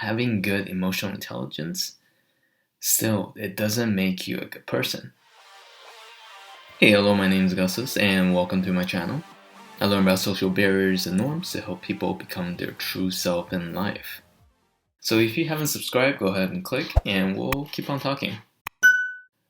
having good emotional intelligence, still, it doesn't make you a good person. Hey, hello, my name is Gussus, and welcome to my channel. I learn about social barriers and norms to help people become their true self in life. So if you haven't subscribed, go ahead and click, and we'll keep on talking.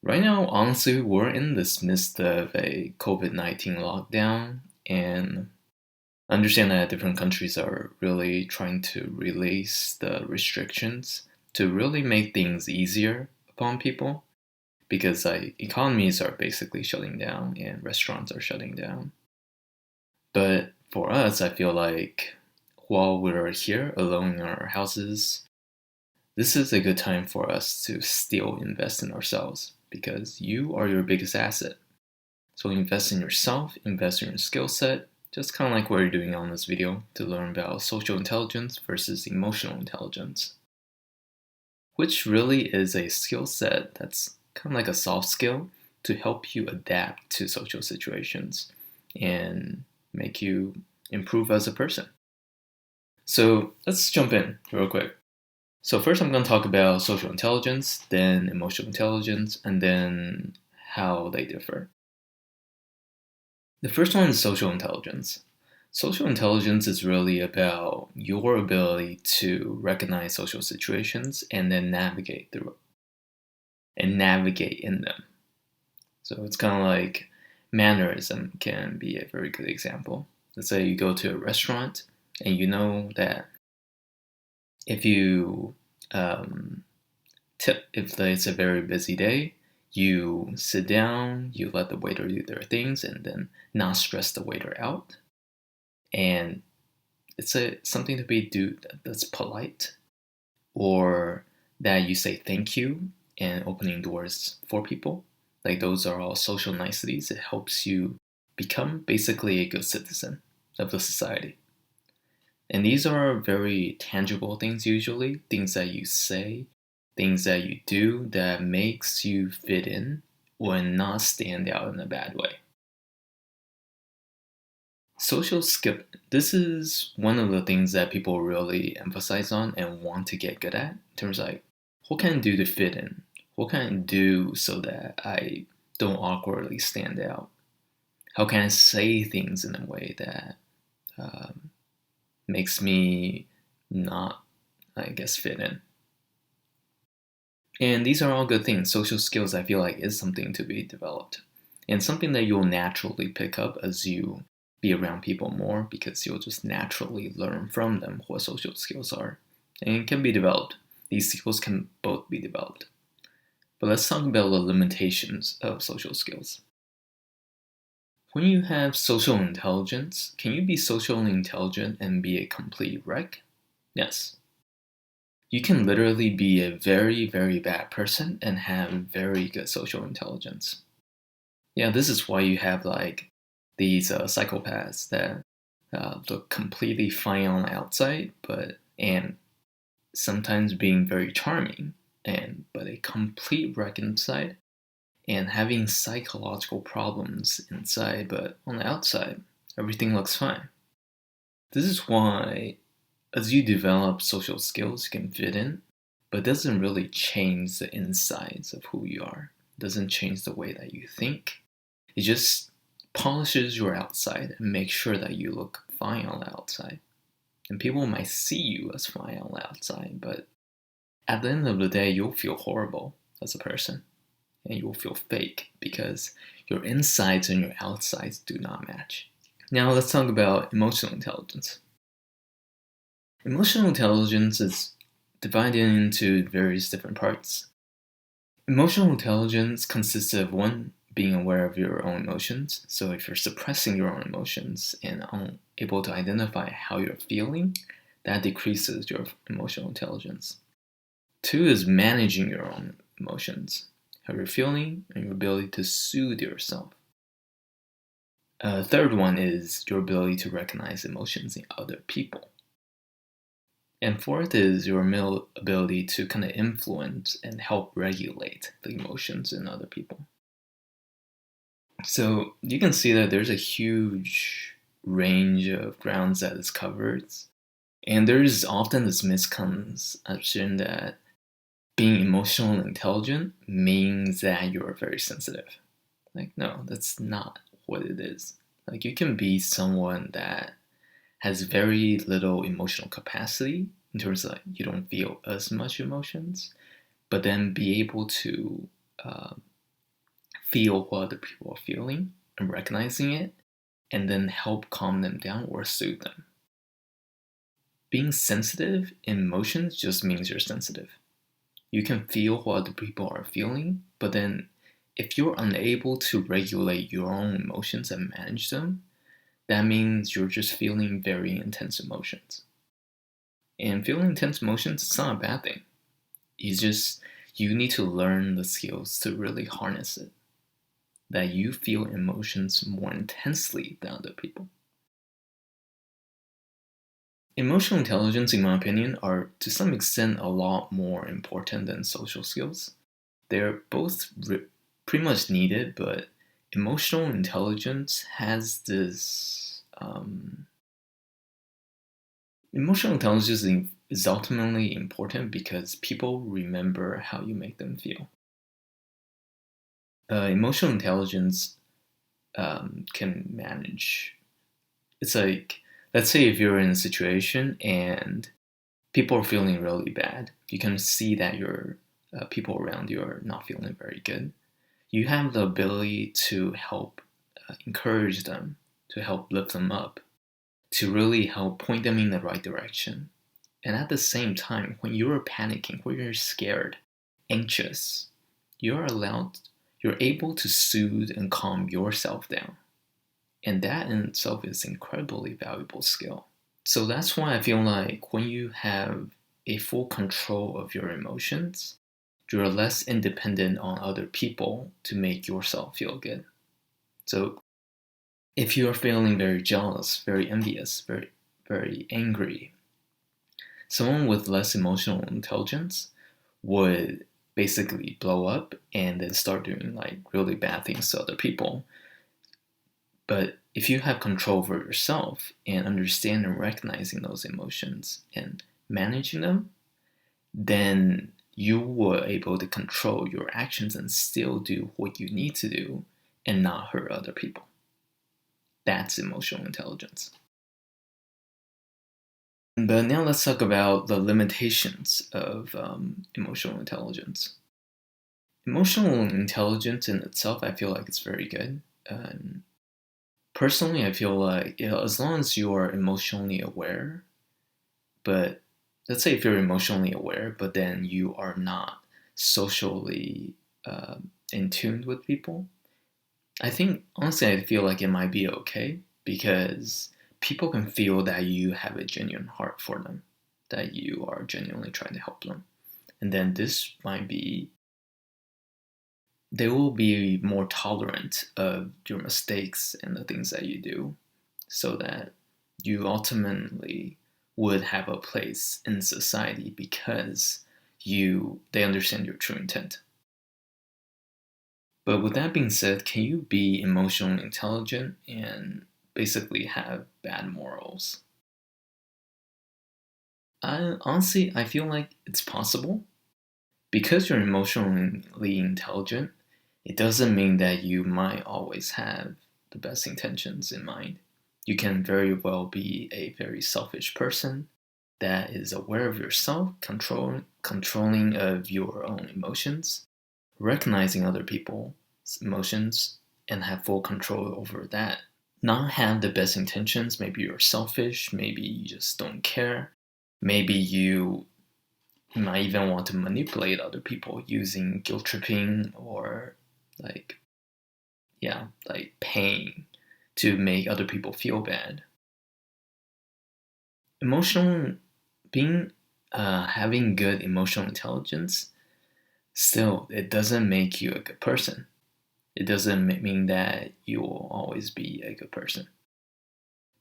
Right now, honestly, we're in this midst of a COVID-19 lockdown, and I understand that different countries are really trying to release the restrictions to really make things easier upon people because economies are basically shutting down and restaurants are shutting down. But for us, I feel like while we're here alone in our houses, this is a good time for us to still invest in ourselves because you are your biggest asset. So invest in yourself, invest in your skill set, just kind of like what you're doing on this video to learn about social intelligence versus emotional intelligence, which really is a skill set that's kind of like a soft skill to help you adapt to social situations and make you improve as a person. So let's jump in real quick. So first I'm going to talk about social intelligence, then emotional intelligence, and then how they differ. The first one is social intelligence. Social intelligence is really about your ability to recognize social situations and then navigate through it and navigate in them. So it's kind of like mannerism can be a very good example. Let's say you go to a restaurant and you know that if you if it's a very busy day, you sit down, you let the waiter do their things, and then not stress the waiter out. And it's something to be do that's polite, or that you say thank you and opening doors for people. Like those are all social niceties. It helps you become basically a good citizen of the society. And these are very tangible things usually, things that you say, things that you do that makes you fit in or not stand out in a bad way. Social skill, this is one of the things that people really emphasize on and want to get good at in terms of like, what can I do to fit in? What can I do so that I don't awkwardly stand out? How can I say things in a way that makes me not, I guess, fit in? And these are all good things. Social skills, I feel like, is something to be developed and something that you'll naturally pick up as you be around people more because you'll just naturally learn from them what social skills are. And it can be developed. These skills can both be developed. But let's talk about the limitations of social skills. When you have social intelligence, can you be socially intelligent and be a complete wreck? Yes. You can literally be a very, very bad person and have very good social intelligence. Yeah, this is why you have like these psychopaths that look completely fine on the outside, and sometimes being very charming, but a complete wreck inside, and having psychological problems inside, but on the outside, everything looks fine. This is why, as you develop social skills, you can fit in, but it doesn't really change the insides of who you are. It doesn't change the way that you think. It just polishes your outside and makes sure that you look fine on the outside. And people might see you as fine on the outside, but at the end of the day, you'll feel horrible as a person. And you'll feel fake because your insides and your outsides do not match. Now let's talk about emotional intelligence. Emotional intelligence is divided into various different parts. Emotional intelligence consists of one, being aware of your own emotions. So if you're suppressing your own emotions and unable to identify how you're feeling, that decreases your emotional intelligence. Two is managing your own emotions, how you're feeling, and your ability to soothe yourself. Third one is your ability to recognize emotions in other people. And fourth is your ability to kind of influence and help regulate the emotions in other people. So you can see that there's a huge range of grounds that is covered. And there's often this misconception that being emotional and intelligent means that you're very sensitive. Like, no, that's not what it is. Like, you can be someone that has very little emotional capacity in terms of like you don't feel as much emotions, but then be able to uh, feel what other people are feeling and recognizing it, and then help calm them down or soothe them. Being sensitive in emotions just means you're sensitive. You can feel what other people are feeling, but then if you're unable to regulate your own emotions and manage them, that means you're just feeling very intense emotions. And feeling intense emotions is not a bad thing. It's just you need to learn the skills to really harness it. That you feel emotions more intensely than other people. Emotional intelligence, in my opinion, are to some extent a lot more important than social skills. They're both pretty much needed, but emotional intelligence has this. Emotional intelligence is ultimately important because people remember how you make them feel. Emotional intelligence can manage. It's like, let's say if you're in a situation and people are feeling really bad, you can see that your people around you are not feeling very good. You have the ability to help encourage them, to help lift them up, to really help point them in the right direction. And at the same time, when you're panicking, when you're scared, anxious, you're able to soothe and calm yourself down. And that in itself is an incredibly valuable skill. So that's why I feel like when you have a full control of your emotions, you're less independent on other people to make yourself feel good. So if you're feeling very jealous, very envious, very angry, someone with less emotional intelligence would basically blow up and then start doing like really bad things to other people. But if you have control over yourself and understand and recognizing those emotions and managing them, then you were able to control your actions and still do what you need to do and not hurt other people. That's emotional intelligence. But now let's talk about the limitations of emotional intelligence. Emotional intelligence in itself, I feel like it's very good. Personally, I feel like as long as you are emotionally aware, but let's say if you're emotionally aware, but then you are not socially in tune with people, I think honestly, I feel like it might be okay because people can feel that you have a genuine heart for them, that you are genuinely trying to help them. And then this might be, they will be more tolerant of your mistakes and the things that you do so that you ultimately would have a place in society because they understand your true intent. But with that being said, can you be emotionally intelligent and basically have bad morals? Honestly, I feel like it's possible. Because you're emotionally intelligent, it doesn't mean that you might always have the best intentions in mind. You can very well be a very selfish person that is aware of yourself, controlling of your own emotions, recognizing other people's emotions, and have full control over that. Not have the best intentions. Maybe you're selfish. Maybe you just don't care. Maybe you might even want to manipulate other people using guilt tripping or like, yeah, like pain to make other people feel bad. Emotional being having good emotional intelligence, still it doesn't make you a good person. It doesn't mean that you will always be a good person.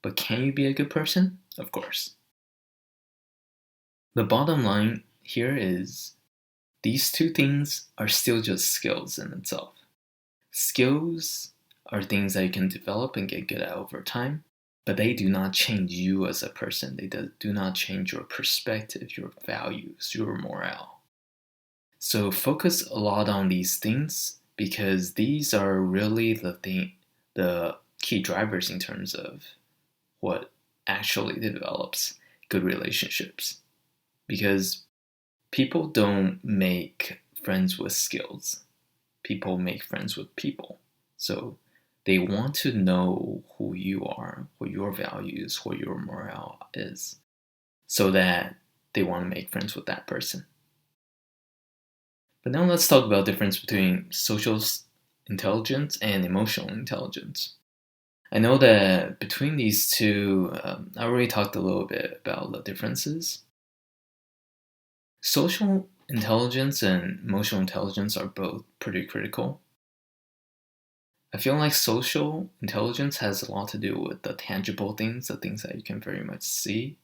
But can you be a good person? Of course. The bottom line here is these two things are still just skills in itself. Skills are things that you can develop and get good at over time. but they do not change you as a person. They do not change your perspective, your values, your morale. So focus a lot on these things because these are really the key drivers in terms of what actually develops good relationships. Because people don't make friends with skills. People make friends with people. So they want to know who you are, what your values, what your morale is, so that they want to make friends with that person. But now let's talk about the difference between social intelligence and emotional intelligence. I know that between these two, I already talked a little bit about the differences. Social intelligence and emotional intelligence are both pretty critical. I feel like social intelligence has a lot to do with the tangible things, the things that you can very much see.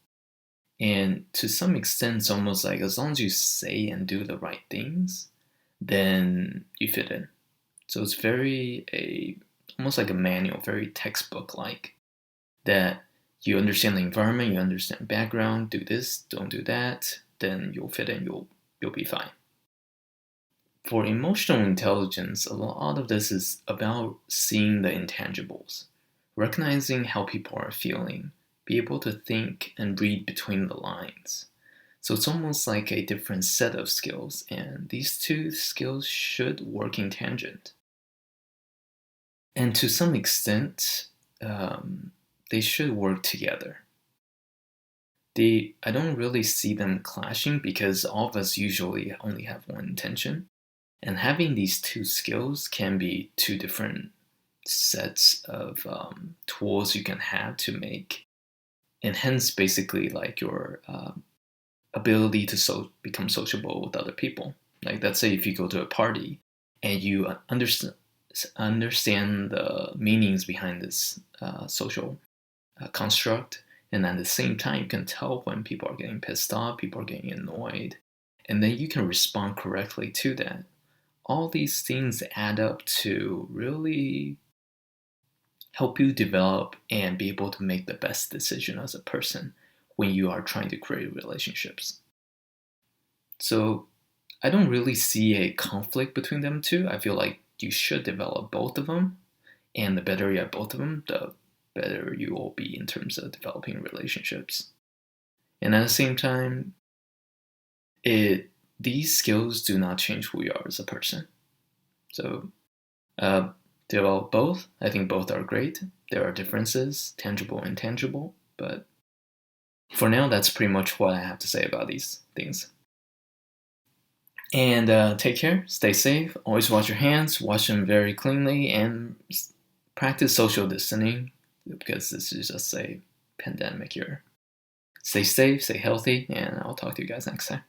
And to some extent, it's almost like as long as you say and do the right things, then you fit in. So it's almost like a manual, very textbook like, that you understand the environment, you understand background, do this, don't do that, then you'll fit in, you'll be fine. For emotional intelligence, a lot of this is about seeing the intangibles, recognizing how people are feeling, be able to think and read between the lines. So it's almost like a different set of skills, and these two skills should work in tangent. And to some extent, they should work together. I don't really see them clashing because all of us usually only have one intention. And having these two skills can be two different sets of tools you can have to enhance basically like your ability to become sociable with other people. Like, let's say if you go to a party and you understand the meanings behind this social construct, and at the same time, you can tell when people are getting pissed off, people are getting annoyed, and then you can respond correctly to that. All these things add up to really help you develop and be able to make the best decision as a person when you are trying to create relationships. So I don't really see a conflict between them two. I feel like you should develop both of them, and the better you have both of them, the better you will be in terms of developing relationships. And at the same time, these skills do not change who you are as a person. So develop both. I think both are great. There are differences, tangible and intangible, but for now, that's pretty much what I have to say about these things. And take care, stay safe, always wash your hands, wash them very cleanly, and practice social distancing because this is just a pandemic here. Stay safe, stay healthy, and I'll talk to you guys next time.